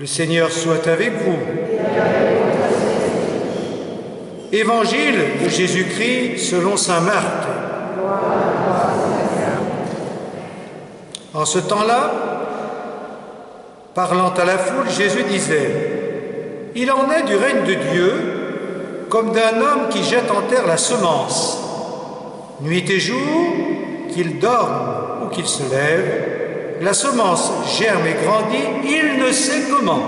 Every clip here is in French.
Le Seigneur soit avec vous. Évangile de Jésus-Christ selon saint Marc. En ce temps-là, parlant à la foule, Jésus disait : « Il en est du règne de Dieu comme d'un homme qui jette en terre la semence. Nuit et jour, qu'il dorme ou qu'il se lève, la semence germe et grandit, il ne sait comment.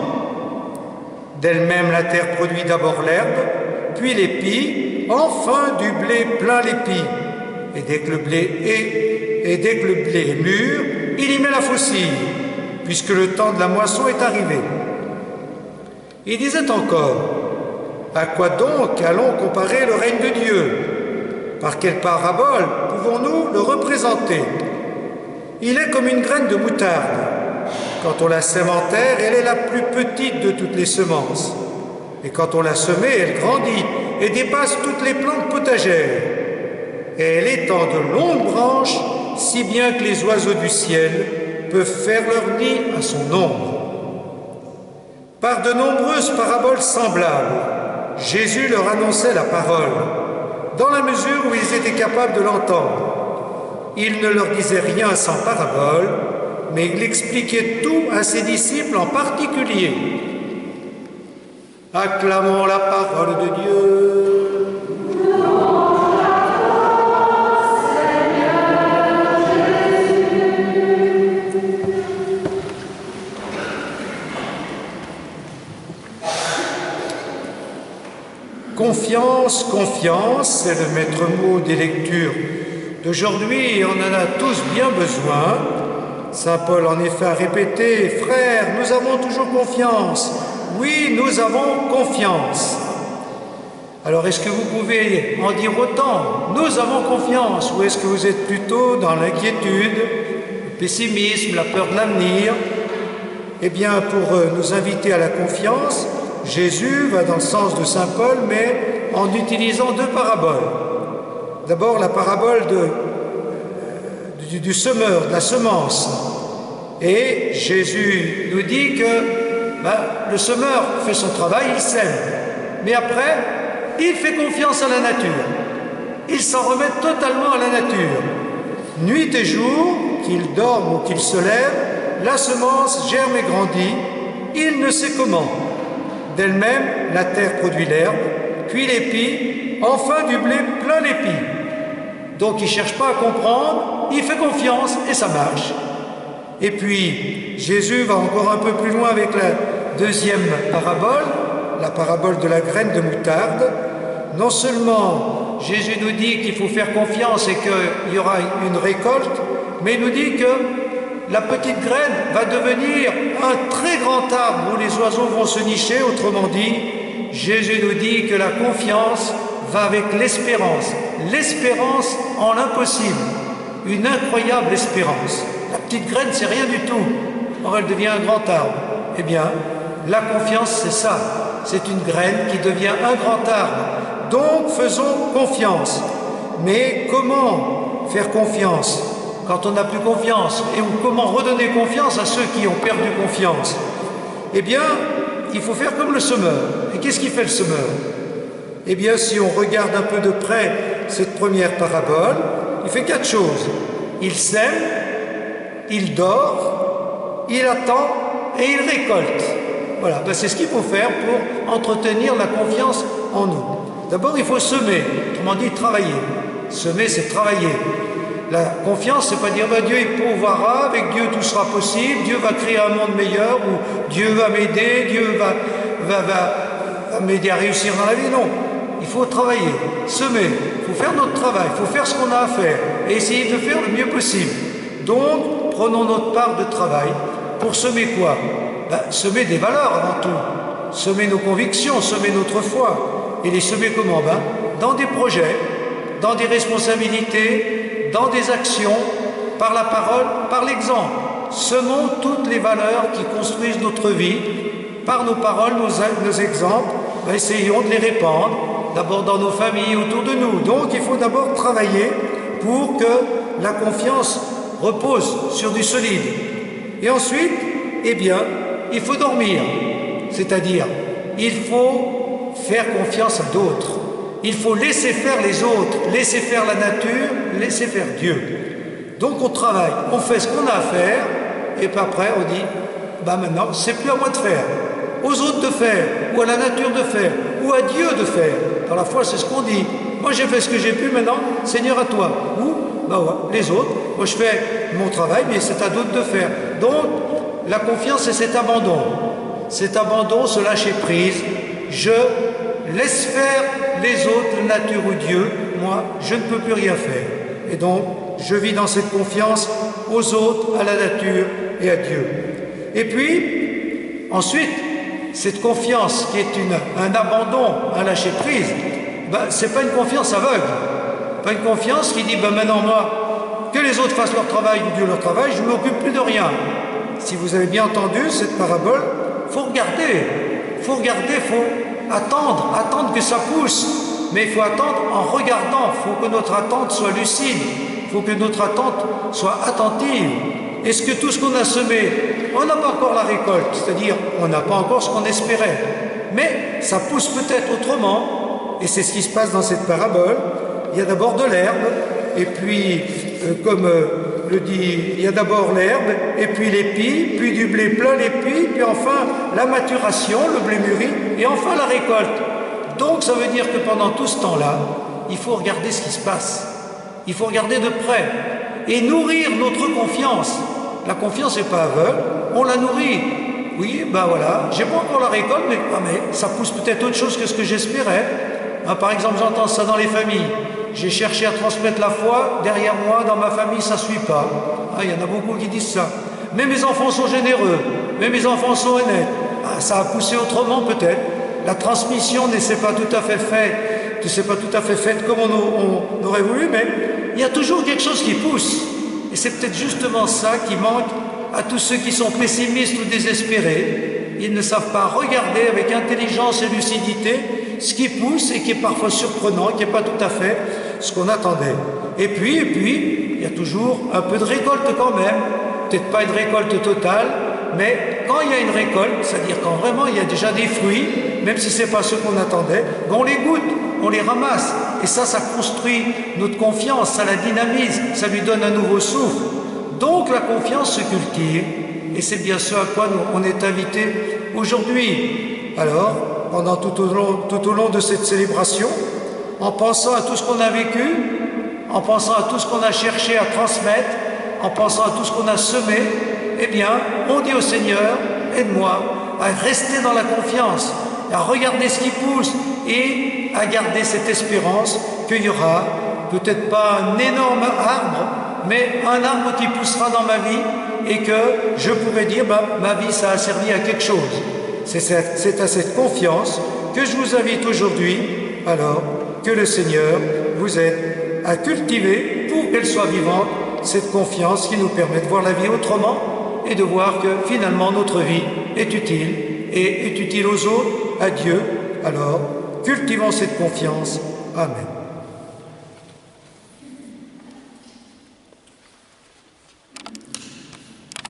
D'elle-même, la terre produit d'abord l'herbe, puis l'épi, enfin du blé plein l'épi. Et dès que le blé est mûr, il y met la faucille, puisque le temps de la moisson est arrivé. » Il disait encore : « À quoi donc allons comparer le règne de Dieu ? Par quelle parabole pouvons-nous le représenter ? Il est comme une graine de moutarde. Quand on la sème en terre, elle est la plus petite de toutes les semences. Et quand on l'a semée, elle grandit et dépasse toutes les plantes potagères. Et elle étend de longues branches, si bien que les oiseaux du ciel peuvent faire leur nid à son ombre. » Par de nombreuses paraboles semblables, Jésus leur annonçait la parole, dans la mesure où ils étaient capables de l'entendre. Il ne leur disait rien sans parabole, mais il expliquait tout à ses disciples en particulier. Acclamons la parole de Dieu. Confiance, confiance, c'est le maître mot des lectures d'aujourd'hui, et on en a tous bien besoin. Saint Paul en effet a répété : « Frères, nous avons toujours confiance. Oui, nous avons confiance. » Alors, est-ce que vous pouvez en dire autant ? Nous avons confiance. Ou est-ce que vous êtes plutôt dans l'inquiétude, le pessimisme, la peur de l'avenir ? Eh bien, pour nous inviter à la confiance, Jésus va dans le sens de saint Paul, mais en utilisant deux paraboles. D'abord, la parabole du semeur, de la semence. Et Jésus nous dit que le semeur fait son travail, il sème. Mais après, il fait confiance à la nature. Il s'en remet totalement à la nature. Nuit et jour, qu'il dorme ou qu'il se lève, la semence germe et grandit, il ne sait comment. D'elle-même, la terre produit l'herbe, puis l'épi, enfin du blé plein l'épi. Donc il ne cherche pas à comprendre, il fait confiance et ça marche. Et puis, Jésus va encore un peu plus loin avec la deuxième parabole, la parabole de la graine de moutarde. Non seulement Jésus nous dit qu'il faut faire confiance et qu'il y aura une récolte, mais il nous dit que la petite graine va devenir un très grand arbre où les oiseaux vont se nicher. Autrement dit, Jésus nous dit que la confiance va avec l'espérance. L'espérance en l'impossible. Une incroyable espérance. La petite graine, c'est rien du tout. Or, elle devient un grand arbre. Eh bien, la confiance, c'est ça. C'est une graine qui devient un grand arbre. Donc, faisons confiance. Mais comment faire confiance quand on n'a plus confiance? Et comment redonner confiance à ceux qui ont perdu confiance? Eh bien, il faut faire comme le semeur. Et qu'est-ce qu'il fait le semeur? Eh bien, si on regarde un peu de près cette première parabole, il fait 4 choses. Il sème, il dort, il attend et il récolte. Voilà, c'est ce qu'il faut faire pour entretenir la confiance en nous. D'abord, il faut semer, autrement dit travailler. Semer, c'est travailler. La confiance, c'est pas dire Dieu il pourvoira, avec Dieu tout sera possible, Dieu va créer un monde meilleur, ou Dieu va m'aider, Dieu va m'aider à réussir dans la vie. Non, il faut travailler, semer, il faut faire notre travail, il faut faire ce qu'on a à faire et essayer de faire le mieux possible. Donc, prenons notre part de travail pour semer quoi? Semer des valeurs avant tout, semer nos convictions, semer notre foi. Et les semer comment? Dans des projets, dans des responsabilités, dans des actions, par la parole, par l'exemple. Semons toutes les valeurs qui construisent notre vie, par nos paroles, nos exemples, essayons de les répandre, d'abord dans nos familles, autour de nous. Donc il faut d'abord travailler pour que la confiance repose sur du solide. Et ensuite, eh bien, il faut dormir. C'est-à-dire, il faut faire confiance à d'autres. Il faut laisser faire les autres, laisser faire la nature, laisser faire Dieu. Donc on travaille, on fait ce qu'on a à faire, et puis après on dit, maintenant c'est plus à moi de faire, aux autres de faire, ou à la nature de faire, ou à Dieu de faire. Dans la foi c'est ce qu'on dit. Moi j'ai fait ce que j'ai pu, maintenant, Seigneur à toi. Ou, ouais, les autres, moi je fais mon travail, mais c'est à d'autres de faire. Donc la confiance c'est cet abandon. Cet abandon, ce lâcher prise, je laisse faire les autres, la nature ou Dieu, moi, je ne peux plus rien faire. Et donc, je vis dans cette confiance aux autres, à la nature et à Dieu. Et puis, ensuite, cette confiance qui est un abandon, un lâcher prise, c'est pas une confiance aveugle. Pas une confiance qui dit, maintenant moi, que les autres fassent leur travail ou Dieu leur travail, je ne m'occupe plus de rien. Si vous avez bien entendu cette parabole, faut regarder, faut attendre que ça pousse, mais il faut attendre en regardant, il faut que notre attente soit lucide, il faut que notre attente soit attentive. Est-ce que tout ce qu'on a semé, on n'a pas encore la récolte, c'est-à-dire on n'a pas encore ce qu'on espérait, mais ça pousse peut-être autrement, et c'est ce qui se passe dans cette parabole. Il y a d'abord de l'herbe, et puis, comme le dit, il y a d'abord l'herbe, et puis l'épi, puis du blé plein l'épi, puis enfin la maturation, le blé mûri, et enfin la récolte. Donc ça veut dire que pendant tout ce temps-là, il faut regarder ce qui se passe. Il faut regarder de près et nourrir notre confiance. La confiance n'est pas aveugle, on la nourrit. Oui, voilà, j'ai pas encore la récolte, mais ça pousse peut-être autre chose que ce que j'espérais. Par exemple, j'entends ça dans les familles. J'ai cherché à transmettre la foi, derrière moi, dans ma famille, ça ne suit pas. Il y en a beaucoup qui disent ça. Mais mes enfants sont généreux, mais mes enfants sont honnêtes. Ça a poussé autrement peut-être. La transmission ne s'est pas tout à fait faite comme on aurait voulu, mais il y a toujours quelque chose qui pousse. Et c'est peut-être justement ça qui manque à tous ceux qui sont pessimistes ou désespérés. Ils ne savent pas regarder avec intelligence et lucidité ce qui pousse et qui est parfois surprenant, qui n'est pas tout à fait ce qu'on attendait. Et puis, il y a toujours un peu de récolte quand même. Peut-être pas une récolte totale, mais quand il y a une récolte, c'est-à-dire quand vraiment il y a déjà des fruits, même si ce n'est pas ce qu'on attendait, on les goûte, on les ramasse. Et ça construit notre confiance, ça la dynamise, ça lui donne un nouveau souffle. Donc la confiance se cultive, et c'est bien ce à quoi on est invité aujourd'hui. Alors, pendant tout au long de cette célébration, en pensant à tout ce qu'on a vécu, en pensant à tout ce qu'on a cherché à transmettre, en pensant à tout ce qu'on a semé, on dit au Seigneur, aide-moi à rester dans la confiance, à regarder ce qui pousse et à garder cette espérance qu'il y aura peut-être pas un énorme arbre, mais un arbre qui poussera dans ma vie et que je pourrais dire, ma vie, ça a servi à quelque chose. C'est à cette confiance que je vous invite aujourd'hui, alors que le Seigneur vous aide à cultiver pour qu'elle soit vivante, cette confiance qui nous permet de voir la vie autrement et de voir que finalement notre vie est utile et est utile aux autres, à Dieu. Alors, cultivons cette confiance. Amen.